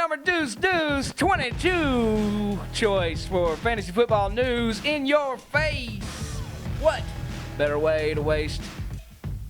number Deuce 22 choice for fantasy football news in your face. What better way to waste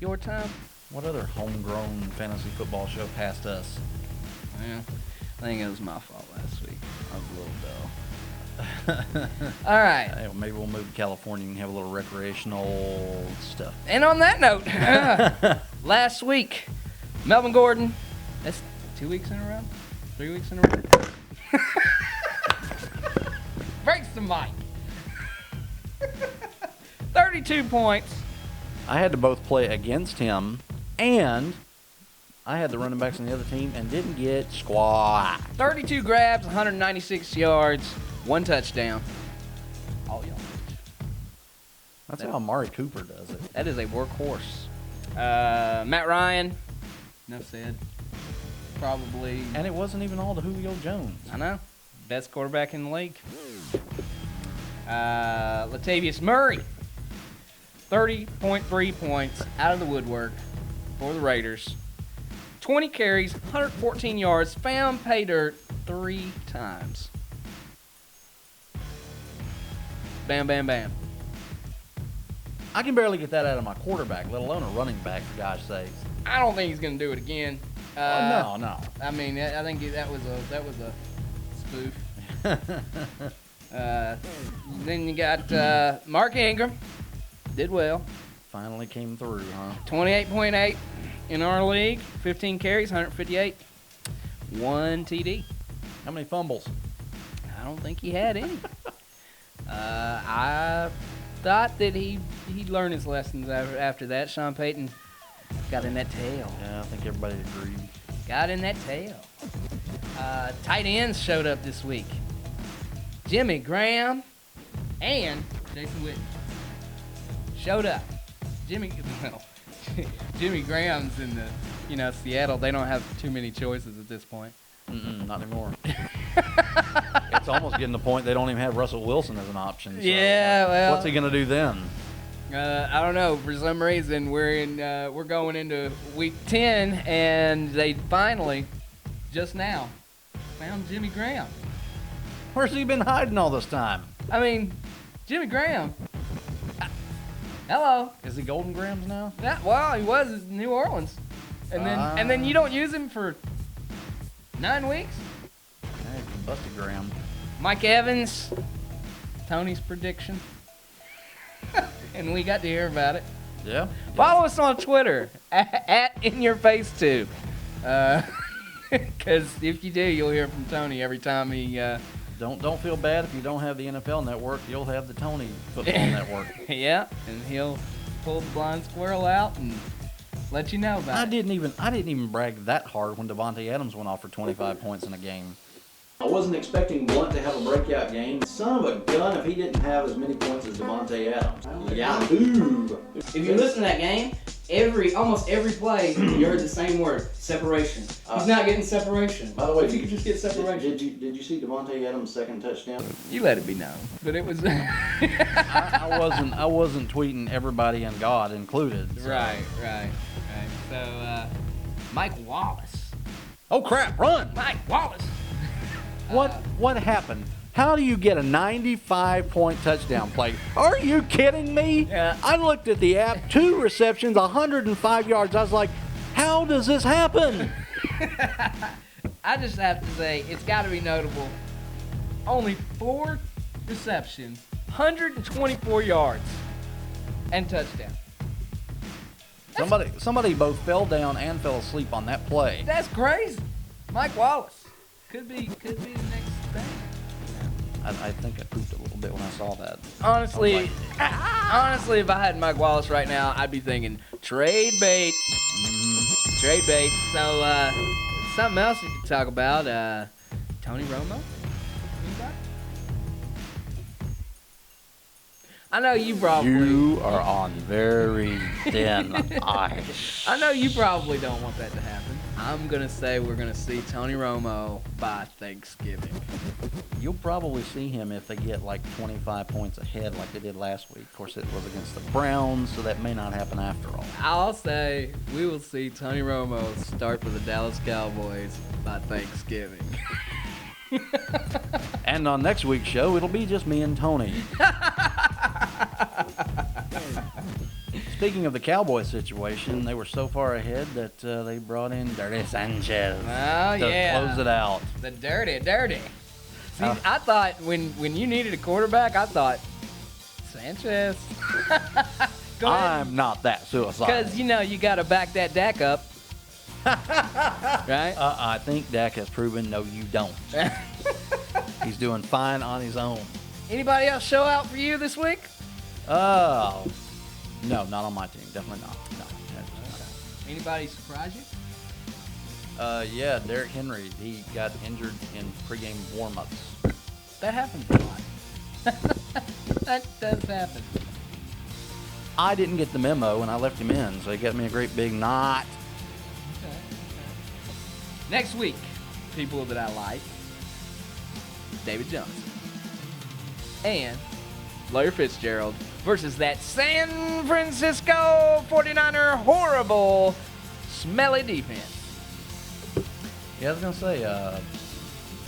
your time? What other homegrown fantasy football show passed us? Yeah, I think it was my fault last week. I was a little dull. All right. Hey, well, maybe we'll move to California and have a little recreational stuff. And on that note, last week, Melvin Gordon, that's 2 weeks in a row? 3 weeks in a row? Breaks the mic. 32 points. I had to both play against him, and I had the running backs on the other team and didn't get squat. 32 grabs, 196 yards, 1 touchdown. All y'all. That's how Amari Cooper does it. That is a workhorse. Matt Ryan, enough said. Probably. And it wasn't even all to Julio Jones. I know. Best quarterback in the league. Latavius Murray, 30.3 points out of the woodwork for the Raiders. 20 carries, 114 yards, found pay dirt 3 times. Bam, bam, bam. I can barely get that out of my quarterback, let alone a running back, for gosh sakes. I don't think he's going to do it again. No. I mean, I think that was a spoof. Then you got Mark Ingram. Did well. Finally came through, huh? 28.8 in our league. 15 carries, 158. 1 TD. How many fumbles? I don't think he had any. I thought that he'd learn his lessons after that. Sean Payton got in that tail. Yeah, I think everybody agreed. Got in that tail. Tight ends showed up this week. Jimmy Graham and Jason Witten showed up. Jimmy Graham's in Seattle. They don't have too many choices at this point. Not anymore. It's almost getting to the point they don't even have Russell Wilson as an option. So Yeah, well, what's he gonna do then? I don't know. For some reason, we're going into week 10, and they finally, just now, found Jimmy Graham. Where's he been hiding all this time? I mean, Jimmy Graham. Hello. Is he Golden Grams now? Yeah, well, he was in New Orleans, and then you don't use him for 9 weeks. Hey, busted Graham. Mike Evans, Tony's prediction, and we got to hear about it. Yeah. Follow us on Twitter at InYourFaceTube, because if you do, you'll hear from Tony every time he. Don't feel bad if you don't have the NFL Network. You'll have the Tony Football Network. Yeah, and he'll pull the blind squirrel out and let you know about it. I didn't even brag that hard when Devontae Adams went off for 25 points in a game. I wasn't expecting Blunt to have a breakout game. Son of a gun if he didn't have as many points as Devontae Adams. Yahoo! If you listen to that game, almost every play, you heard the same word: separation. He's not getting separation. By the way, if you could just get separation. Did you see Devontae Adams' second touchdown? You let it be known, but it was. I wasn't tweeting everybody and God included. So. Right. So, Mike Wallace. Oh crap! Run! Mike Wallace. What happened? How do you get a 95-point touchdown play? Are you kidding me? Yeah. I looked at the app, 2 receptions, 105 yards. I was like, how does this happen? I just have to say, it's got to be notable. Only 4 receptions, 124 yards, and touchdown. Somebody both fell down and fell asleep on that play. That's crazy. Mike Wallace could be the next thing. I think I pooped a little bit when I saw that. Honestly, if I had Mike Wallace right now, I'd be thinking trade bait. Trade bait. So, something else you could talk about. Tony Romo. Anybody? I know you probably. You are on very thin ice. I know you probably don't want that to happen. I'm gonna say we're gonna see Tony Romo by Thanksgiving. You'll probably see him if they get like 25 points ahead like they did last week. Of course, it was against the Browns, so that may not happen after all. I'll say we will see Tony Romo start for the Dallas Cowboys by Thanksgiving. And on next week's show, it'll be just me and Tony. Speaking of the Cowboy situation, they were so far ahead that they brought in Dirty Sanchez Oh, to yeah. close it out. The dirty. See, I thought when you needed a quarterback, I thought Sanchez. Go ahead. I'm not that suicidal. Because, you got to back that Dak up. Right? I think Dak has proven no, you don't. He's doing fine on his own. Anybody else show out for you this week? Oh, no, not on my team. Definitely not. No. Anybody surprise you? Yeah, Derrick Henry. He got injured in pregame warm-ups. That happens a lot. That does happen. I didn't get the memo, and I left him in, so he got me a great big knot. Okay. Next week, people that I like, David Johnson and Larry Fitzgerald versus that San Francisco 49er horrible, smelly defense. Yeah, I was going to say, the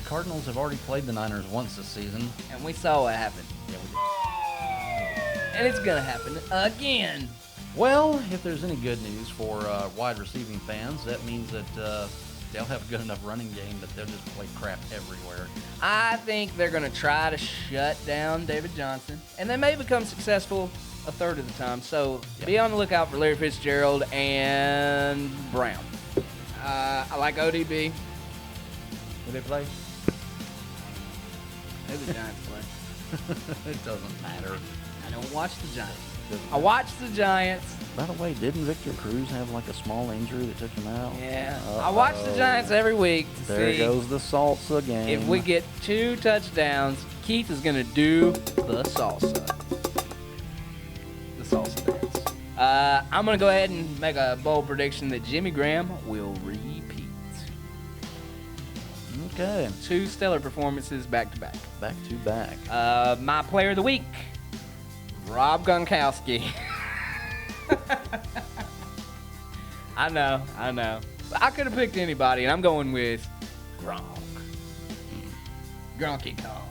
Cardinals have already played the Niners once this season. And we saw what happened. Yeah, we did. And it's going to happen again. Well, if there's any good news for wide receiving fans, that means that they'll have a good enough running game that they'll just play crap everywhere. I think they're going to try to shut down David Johnson, and they may become successful a third of the time. So be on the lookout for Larry Fitzgerald and Brown. I like ODB. Will they play? Who the Giants play? It doesn't matter. I don't watch the Giants. I watch the Giants. By the way, didn't Victor Cruz have like a small injury that took him out? Yeah. I watch the Giants every week to There see goes the salsa game. if we get 2 touchdowns. Keith is going to do the salsa. The salsa dance. I'm going to go ahead and make a bold prediction that Jimmy Graham will repeat. Okay. 2 stellar performances back to back. Back to back. My player of the week, Rob Gronkowski. I know. I could have picked anybody, and I'm going with Gronk. Gronky Kong.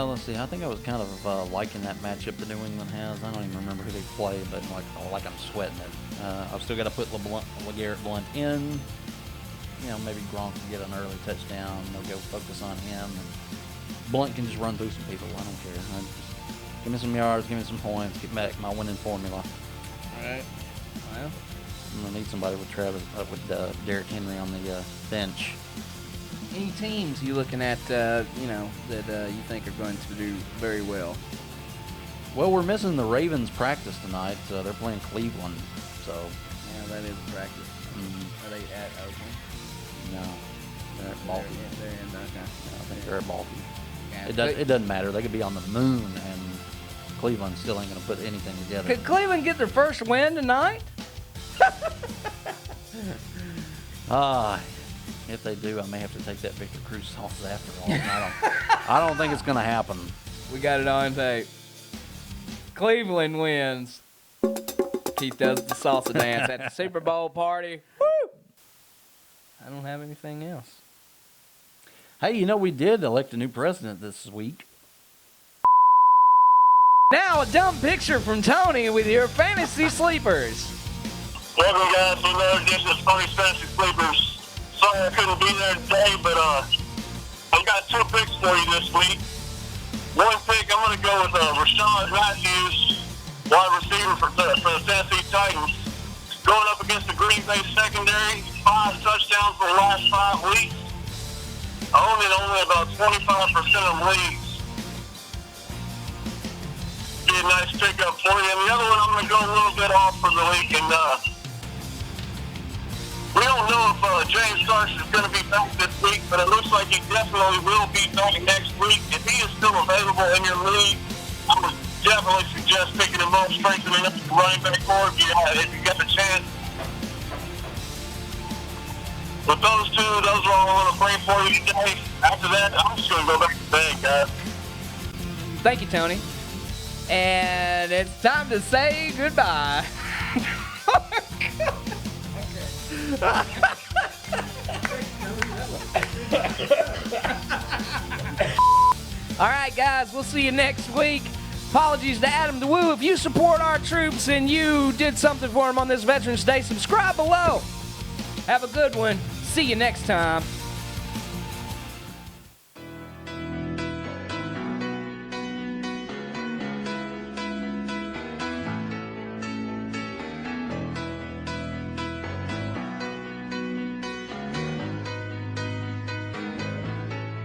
Let's see. I think I was kind of liking that matchup that New England has. I don't even remember who they play, but like I'm sweating it. I've still got to put LeGarrette Blount in. Maybe Gronk can get an early touchdown. They'll go focus on him. And Blount can just run through some people. I don't care. Give me some yards. Give me some points. Get back my winning formula. All right. Well, I'm gonna need somebody with Derrick Henry on the bench. any teams you looking at, that you think are going to do very well? Well, we're missing the Ravens practice tonight. They're playing Cleveland, so. Yeah, that is practice. Are they at Oakland? No, they're at Baltimore. They're in okay. I think they're at Baltimore. Yeah, It doesn't matter. They could be on the moon, and Cleveland still ain't going to put anything together. Could Cleveland get their first win tonight? If they do, I may have to take that Victor Cruz sauce after all. I don't think it's going to happen. We got it on tape. Cleveland wins. Keith does the salsa dance at the Super Bowl party. Woo! I don't have anything else. Hey, we did elect a new president this week. Now a dumb picture from Tony with your fantasy sleepers. Welcome, guys, to another edition of Tony's Fantasy Sleepers. Sorry I couldn't be there today, but I've got 2 picks for you this week. One pick, I'm going to go with Rashad Matthews, wide receiver for the Tennessee Titans. Going up against the Green Bay secondary, 5 touchdowns for the last 5 weeks. Owned in only about 25% of leagues. Be a nice pickup for you. And the other one, I'm going to go a little bit off for the week. And we don't know if James Carson is going to be back this week, but it looks like he definitely will be back next week. If he is still available in your league, I would definitely suggest picking him up, strengthening up the running back core if you got the chance. But those are all I want to bring for you today. After that, I'm just going to go back to bed, guys. Thank you, Tony. And it's time to say goodbye. All right, guys, we'll see you next week. Apologies to Adam the Woo. If you support our troops and you did something for them on this Veterans Day, subscribe below. Have a good one. See you next time.